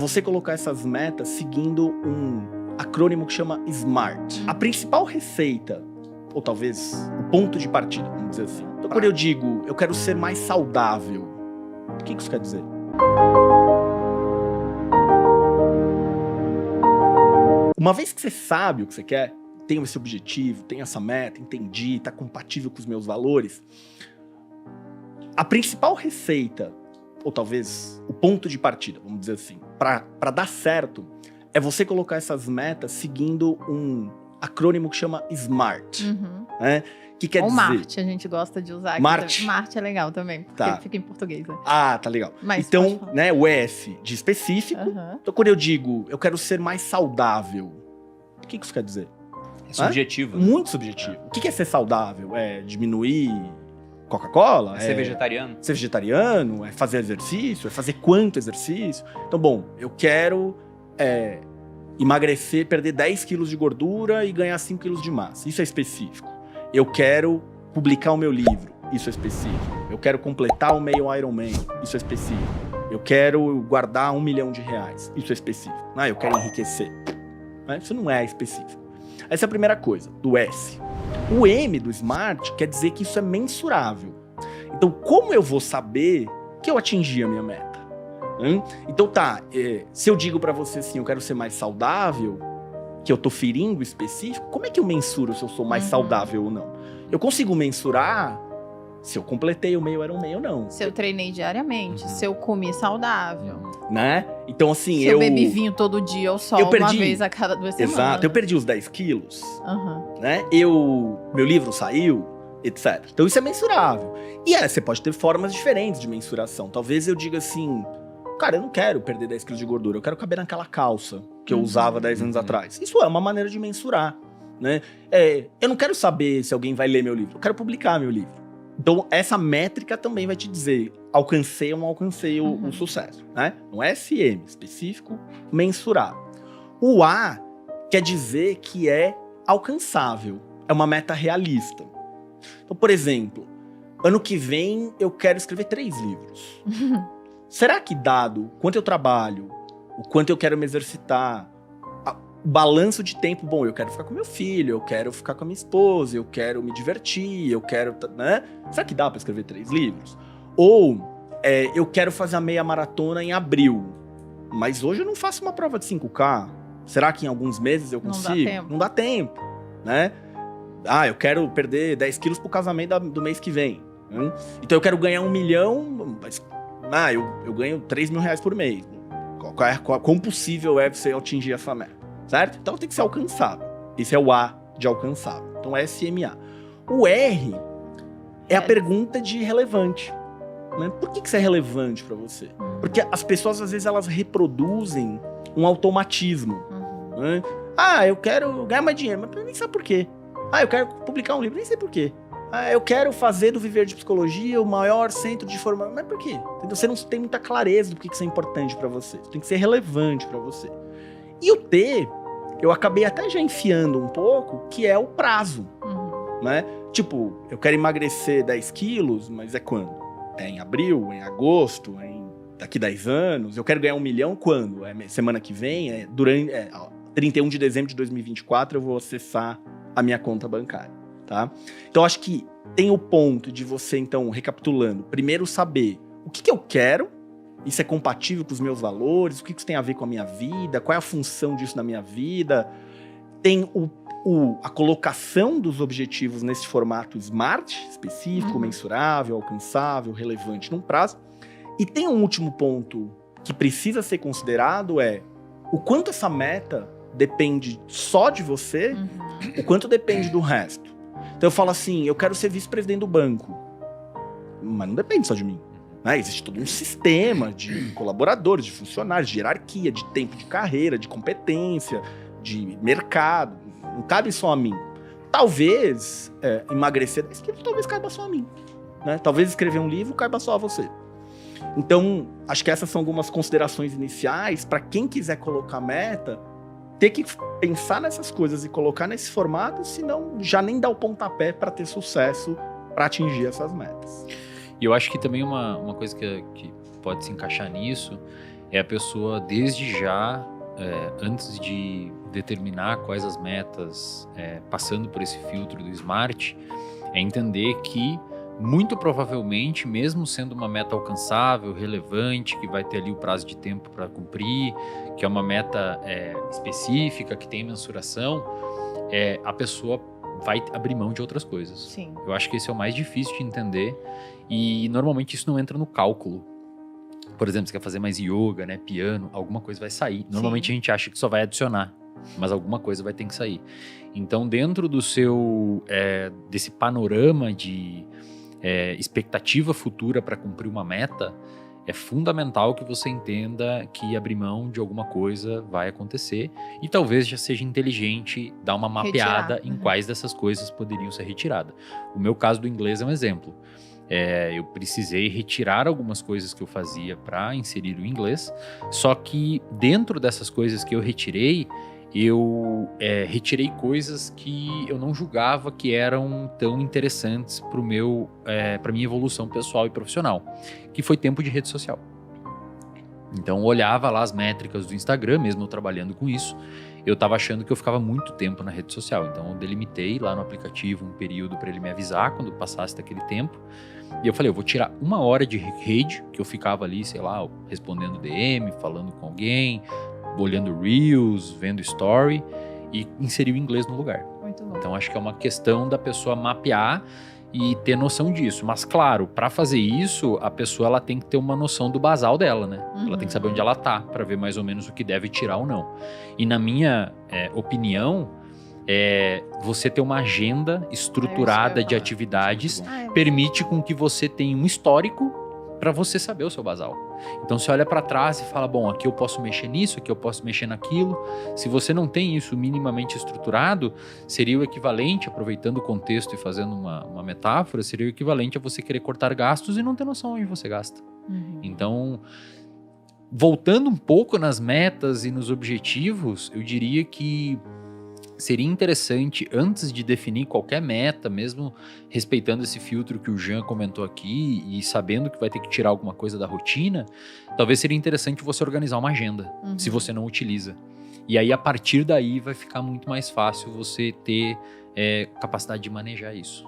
Você colocar essas metas seguindo um acrônimo que chama SMART. A principal receita, ou talvez o ponto de partida, vamos dizer assim. Então, quando eu digo, eu quero ser mais saudável, o que isso quer dizer? Uma vez que você sabe o que você quer, tem esse objetivo, tem essa meta, entendi, está compatível com os meus valores, a principal receita, ou talvez o ponto de partida, vamos dizer assim, para dar certo, é você colocar essas metas seguindo um acrônimo que chama SMART. Né? Que quer dizer... MART, a gente gosta de usar. MART. MART é legal também, porque fica em português. Né? Ah, tá legal. Mas então, né, o S de específico. Então, quando eu digo, eu quero ser mais saudável, o que isso quer dizer? É subjetivo. Né? Muito subjetivo. O que é ser saudável? É diminuir Coca-Cola? É ser vegetariano? Ser vegetariano? É fazer exercício? É fazer quanto exercício? Então, bom, eu quero emagrecer, perder 10 quilos de gordura e ganhar 5 quilos de massa. Isso é específico. Eu quero publicar o meu livro. Isso é específico. Eu quero completar o meio Ironman. Isso é específico. Eu quero guardar R$1 milhão. Isso é específico. Eu quero enriquecer. Isso não é específico. Essa é a primeira coisa, do S. O M do SMART quer dizer que isso é mensurável. Então, como eu vou saber que eu atingi a minha meta? Então se eu digo pra você assim, eu quero ser mais saudável, que eu tô ferindo específico, como é que eu mensuro se eu sou mais saudável ou não? Eu consigo mensurar se eu completei o meio Ironman ou não. Se eu treinei diariamente, se eu comi saudável. Né? Então, assim, se eu bebi vinho todo dia ou só uma vez a cada 2 semanas. Exato, eu perdi os 10 quilos, né? Meu livro saiu, etc. Então isso é mensurável. E você pode ter formas diferentes de mensuração. Talvez eu diga assim, cara, eu não quero perder 10 quilos de gordura, eu quero caber naquela calça que eu usava 10 anos atrás. Isso é uma maneira de mensurar, né? Eu não quero saber se alguém vai ler meu livro, eu quero publicar meu livro. Então, essa métrica também vai te dizer, alcancei ou não alcancei o sucesso, né? Um SM, específico, mensurável. O A quer dizer que é alcançável, é uma meta realista. Então, por exemplo, ano que vem eu quero escrever 3 livros. Será que dado quanto eu trabalho, o quanto eu quero me exercitar, o balanço de tempo, bom, eu quero ficar com meu filho, eu quero ficar com a minha esposa, eu quero me divertir, eu quero, né? Será que dá pra escrever 3 livros? Ou eu quero fazer a meia maratona em abril, mas hoje eu não faço uma prova de 5K. Será que em alguns meses eu consigo? Não dá tempo, né? Eu quero perder 10 quilos pro casamento do mês que vem. Então eu quero ganhar 1 milhão, mas eu ganho R$3 mil por mês. Quão possível é você atingir essa meta? Certo? Então tem que ser alcançável. Esse é o A de alcançável. Então SMA. O R é a pergunta de relevante. Né? Por que isso é relevante para você? Porque as pessoas, às vezes, elas reproduzem um automatismo. Né? Eu quero ganhar mais dinheiro, mas nem sabe por quê. Eu quero publicar um livro, nem sei por quê. Eu quero fazer do Viver de Psicologia o maior centro de formação. Mas por quê? Então, você não tem muita clareza do que isso é importante para você. Tem que ser relevante para você. E o T, eu acabei até já enfiando um pouco, que é o prazo. Né? Tipo, eu quero emagrecer 10 quilos, mas é quando? É em abril, em agosto, daqui 10 anos. Eu quero ganhar 1 milhão quando? É semana que vem? Durante 31 de dezembro de 2024 eu vou acessar a minha conta bancária. Tá? Então, acho que tem o ponto de você, então, recapitulando, primeiro saber o que eu quero, isso é compatível com os meus valores, o que isso tem a ver com a minha vida, qual é a função disso na minha vida. Tem a colocação dos objetivos nesse formato SMART, específico, mensurável, alcançável, relevante num prazo. E tem um último ponto que precisa ser considerado, o quanto essa meta depende só de você, o quanto depende do resto. Então eu falo assim, eu quero ser vice-presidente do banco, mas não depende só de mim. Existe todo um sistema de colaboradores, de funcionários, de hierarquia, de tempo de carreira, de competência, de mercado. Não cabe só a mim. Talvez emagrecer 10 quilos, talvez caiba só a mim. Né? Talvez escrever um livro caiba só a você. Então, acho que essas são algumas considerações iniciais para quem quiser colocar meta, ter que pensar nessas coisas e colocar nesse formato, senão já nem dá o pontapé para ter sucesso para atingir essas metas. E eu acho que também uma coisa que pode se encaixar nisso é a pessoa desde já, antes de determinar quais as metas, passando por esse filtro do SMART, é entender que muito provavelmente, mesmo sendo uma meta alcançável, relevante, que vai ter ali o prazo de tempo para cumprir, que é uma meta específica, que tem mensuração, a pessoa vai abrir mão de outras coisas. Sim. Eu acho que esse é o mais difícil de entender e normalmente isso não entra no cálculo. Por exemplo, você quer fazer mais yoga, né, piano, alguma coisa vai sair. Normalmente Sim. A gente acha que só vai adicionar, mas alguma coisa vai ter que sair. Então, dentro do seu desse panorama de expectativa futura para cumprir uma meta, é fundamental que você entenda que abrir mão de alguma coisa vai acontecer e talvez já seja inteligente dar uma mapeada em quais dessas coisas poderiam ser retiradas. O meu caso do inglês é um exemplo. Eu precisei retirar algumas coisas que eu fazia para inserir o inglês, só que dentro dessas coisas que eu retirei, eu retirei coisas que eu não julgava que eram tão interessantes para minha evolução pessoal e profissional, que foi tempo de rede social. Então eu olhava lá as métricas do Instagram, mesmo eu trabalhando com isso, eu estava achando que eu ficava muito tempo na rede social. Então eu delimitei lá no aplicativo um período para ele me avisar quando passasse daquele tempo. E eu falei, eu vou tirar 1 hora de rede, que eu ficava ali, sei lá, respondendo DM, falando com alguém, olhando Reels, vendo Story, e inserir o inglês no lugar. Muito bom. Então acho que é uma questão da pessoa mapear e ter noção disso. Mas claro, para fazer isso, a pessoa ela tem que ter uma noção do basal dela, né? Ela tem que saber onde ela tá, para ver mais ou menos o que deve tirar ou não. E na minha opinião, você ter uma agenda estruturada de atividades permite com que você tenha um histórico para você saber o seu basal. Então você olha para trás e fala, bom, aqui eu posso mexer nisso, aqui eu posso mexer naquilo. Se você não tem isso minimamente estruturado, seria o equivalente, aproveitando o contexto e fazendo uma metáfora, seria o equivalente a você querer cortar gastos e não ter noção onde você gasta. Então, voltando um pouco nas metas e nos objetivos, eu diria que seria interessante, antes de definir qualquer meta, mesmo respeitando esse filtro que o Jean comentou aqui e sabendo que vai ter que tirar alguma coisa da rotina, talvez seria interessante você organizar uma agenda, se você não utiliza. E aí, a partir daí, vai ficar muito mais fácil você ter capacidade de manejar isso.